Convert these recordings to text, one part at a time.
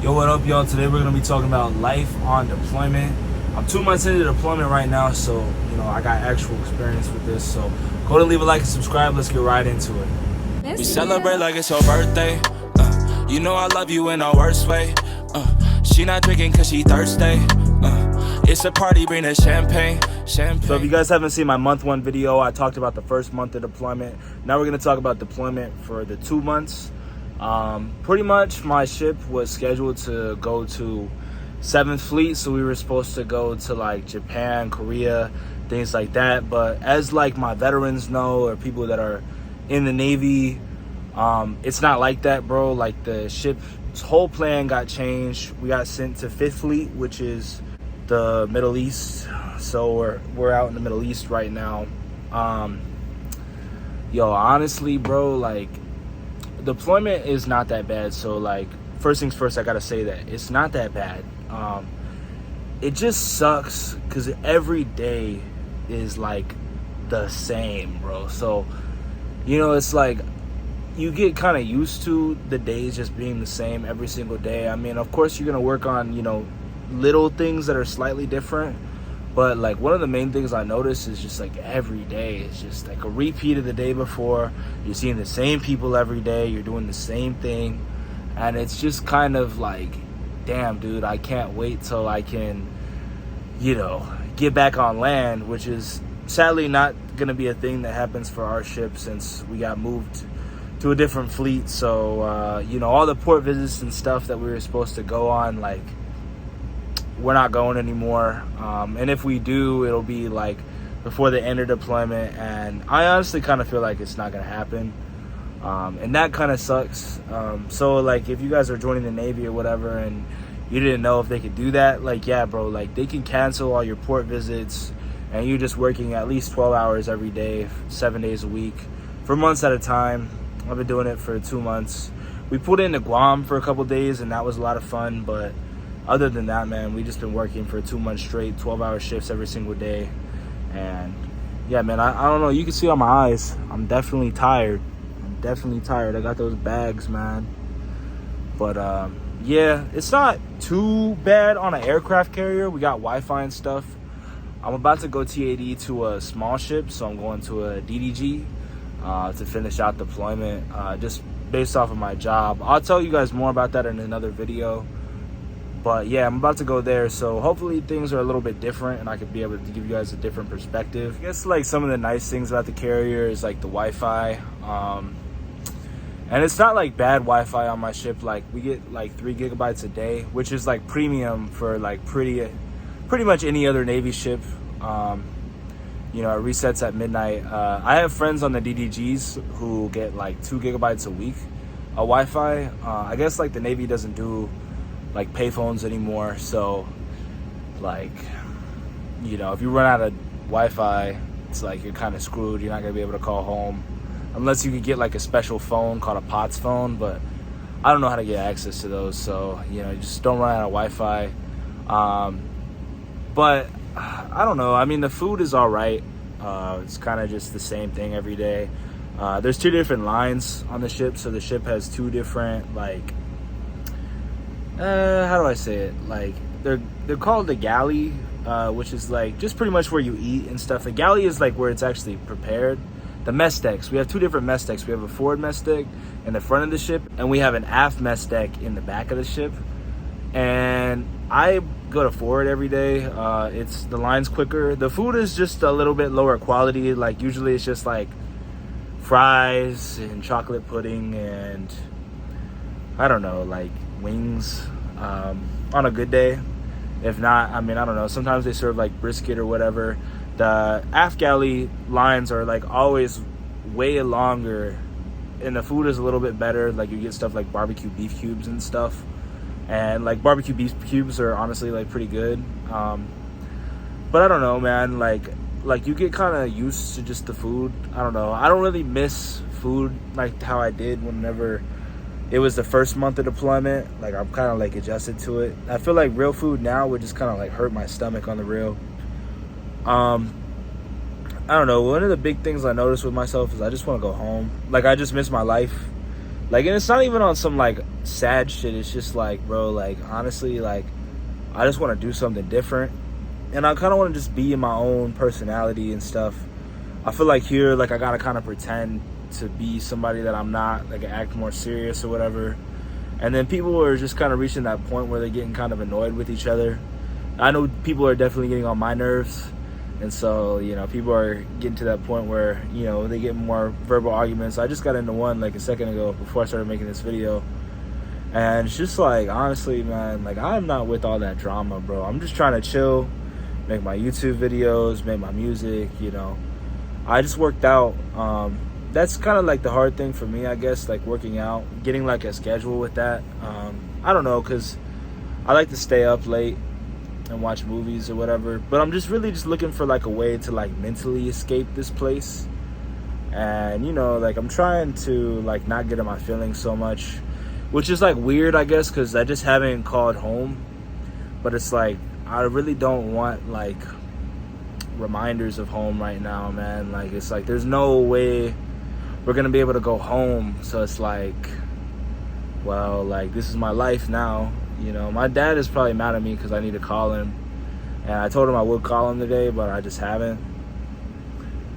Yo, what up, y'all? Today we're gonna be talking about life on deployment. I'm 2 months into deployment right now, so I got actual experience with this. So go to leave a like and subscribe. Let's get right into it. We celebrate like it's her birthday. You know I love you in our worst way. She not drinking cause she thirsty. It's a party, bring the champagne. So if you guys haven't seen my month 1 video, I talked about the first month of deployment. Now we're gonna talk about deployment for the 2 months. Pretty much my ship was scheduled to go to 7th Fleet, so we were supposed to go to like Japan, Korea, things like that. But as like my veterans know, or people that are in the Navy, it's not like that, bro. Like the ship's whole plan got changed. We got sent to 5th Fleet, which is the Middle East. So we're out in the Middle East right now. Yo, honestly, bro, like deployment is not that bad. So like, first things first, I gotta say that it's not that bad. It just sucks because every day is like the same, bro. So it's like you get kind of used to the days just being the same every single day. I mean, of course you're gonna work on little things that are slightly different, but like one of the main things I notice is just like every day is just like a repeat of the day before. You're seeing the same people every day, you're doing the same thing, and it's just kind of like, damn, dude, I can't wait till I can get back on land, which is sadly not gonna be a thing that happens for our ship since we got moved to a different fleet. So all the port visits and stuff that we were supposed to go on, like, we're not going anymore, and if we do, it'll be like before the end of deployment, and I honestly kind of feel like it's not gonna happen, and that kind of sucks. So like, if you guys are joining the Navy or whatever and you didn't know if they could do that, like, yeah, bro, like they can cancel all your port visits and you're just working at least 12 hours every day, 7 days a week for months at a time. I've been doing it for 2 months. We pulled into Guam for a couple days and that was a lot of fun, but other than that, man, we just been working for 2 months straight, 12-hour shifts every single day. And yeah, man, I don't know, you can see on my eyes, I'm definitely tired. I got those bags, man. But yeah, it's not too bad on an aircraft carrier. We got Wi-Fi and stuff. I'm about to go TAD to a small ship, so I'm going to a DDG to finish out deployment, just based off of my job. I'll tell you guys more about that in another video. But yeah, I'm about to go there, so hopefully things are a little bit different and I could be able to give you guys a different perspective. I guess like some of the nice things about the carrier is like the Wi-Fi. And it's not like bad Wi-Fi on my ship. Like we get like 3 gigabytes a day, which is like premium for like pretty much any other Navy ship. It resets at midnight. I have friends on the DDGs who get like 2 gigabytes a week of Wi-Fi. I guess like the Navy doesn't do like payphones anymore, so like if you run out of Wi-Fi, it's like you're kind of screwed. You're not gonna be able to call home unless you could get like a special phone called a POTS phone, but I don't know how to get access to those, so you just don't run out of Wi-Fi. But I don't know, I mean, the food is all right. It's kind of just the same thing every day. There's 2 different lines on the ship, so the ship has 2 different, like, how do I say it? Like they're called the galley, which is like just pretty much where you eat and stuff. The galley is like where it's actually prepared. The mess decks, we have 2 different mess decks. We have a forward mess deck in the front of the ship, and we have an aft mess deck in the back of the ship. And I go to forward every day. It's the line's quicker. The food is just a little bit lower quality. Like usually it's just like fries and chocolate pudding and I don't know, like wings on a good day. If not, I mean, I don't know, sometimes they serve like brisket or whatever. The aft galley lines are like always way longer and the food is a little bit better. Like you get stuff like barbecue beef cubes and stuff, and like barbecue beef cubes are honestly like pretty good. But I don't know, man, like you get kind of used to just the food. I don't know, I don't really miss food like how I did whenever it was the first month of deployment. Like I'm kind of like adjusted to it. I feel like real food now would just kind of like hurt my stomach on the real. I don't know, one of the big things I noticed with myself is I just want to go home. Like I just miss my life. Like, and it's not even on some like sad shit. It's just like, bro, like honestly, like I just want to do something different, and I kind of want to just be in my own personality and stuff. I feel like here, like I gotta kind of pretend to be somebody that I'm not, like act more serious or whatever. And then people are just kind of reaching that point where they're getting kind of annoyed with each other. I know people are definitely getting on my nerves. And so, you know, people are getting to that point where, you know, they get more verbal arguments. I just got into one like a second ago before I started making this video. And it's just like, honestly, man, like I'm not with all that drama, bro. I'm just trying to chill, make my YouTube videos, make my music, you know. I just worked out. That's kind of like the hard thing for me, I guess, like working out, getting like a schedule with that. I don't know, because I like to stay up late and watch movies or whatever, but I'm just really just looking for like a way to like mentally escape this place. And you know, like I'm trying to like not get in my feelings so much, which is like weird, I guess, because I just haven't called home. But it's like I really don't want like reminders of home right now, man. Like it's like there's no way we're gonna be able to go home. So it's like, well, like this is my life now. You know, my dad is probably mad at me because I need to call him, and I told him I would call him today, but I just haven't.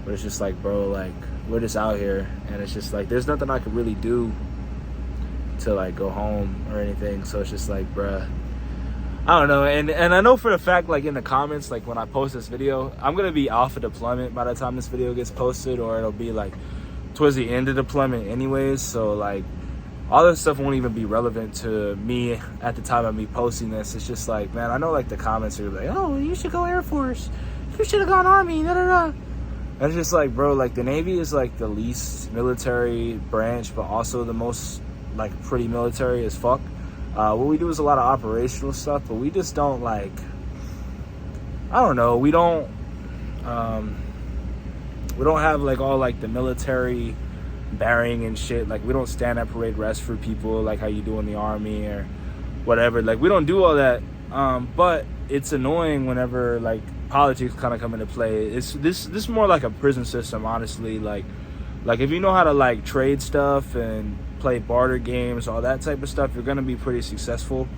But it's just like, bro, like we're just out here, and it's just like there's nothing I could really do to like go home or anything. So it's just like, bruh, I don't know. And I know for the fact, like in the comments, like when I post this video, I'm gonna be off of deployment by the time this video gets posted, or it'll be like towards the end of deployment anyways. So like all this stuff won't even be relevant to me at the time of me posting this. It's just like, man, I know like the comments are like, oh, you should go Air Force, you should have gone Army, da da da. And it's just like, bro, like the Navy is like the least military branch, but also the most like pretty military as fuck. What we do is a lot of operational stuff, but we just don't like, I don't know, we don't have like all like the military bearing and shit. Like we don't stand at parade rest for people like how you do in the Army or whatever. Like we don't do all that. But it's annoying whenever like politics kind of come into play. It's this more like a prison system, honestly. Like if you know how to like trade stuff and play barter games, all that type of stuff, you're gonna be pretty successful.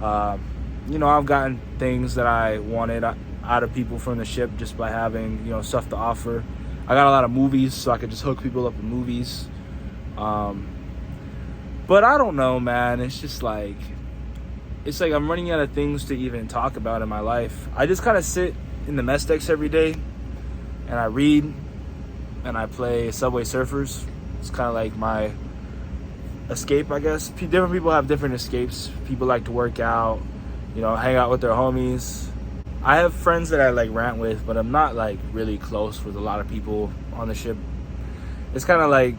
You know, I've gotten things that I wanted out of people from the ship just by having, you know, stuff to offer. I got a lot of movies, so I could just hook people up with movies. But I don't know, man. It's just like, it's like I'm running out of things to even talk about in my life. I just kind of sit in the mess decks every day, and I read, and I play Subway Surfers. It's kind of like my escape, I guess. Different people have different escapes. People like to work out, you know, hang out with their homies. I have friends that I like rant with, but I'm not like really close with a lot of people on the ship. It's kind of like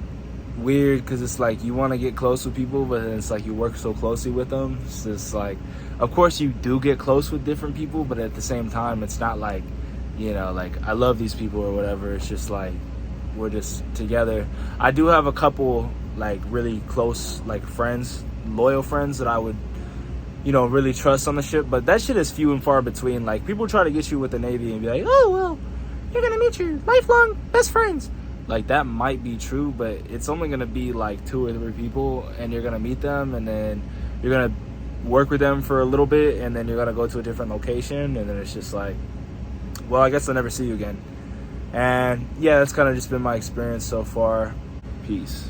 weird because it's like you want to get close with people, but then it's like you work so closely with them. It's just like, of course you do get close with different people, but at the same time, it's not like, you know, like I love these people or whatever. It's just like we're just together. I do have a couple like really close like friends, loyal friends that I would, you know, really trust on the ship, but that shit is few and far between. Like people try to get you with the Navy and be like, oh well, you're gonna meet your lifelong best friends. Like that might be true, but it's only gonna be like 2 or 3 people, and you're gonna meet them, and then you're gonna work with them for a little bit, and then you're gonna go to a different location, and then it's just like, well, I guess I'll never see you again. And yeah, that's kind of just been my experience so far. Peace.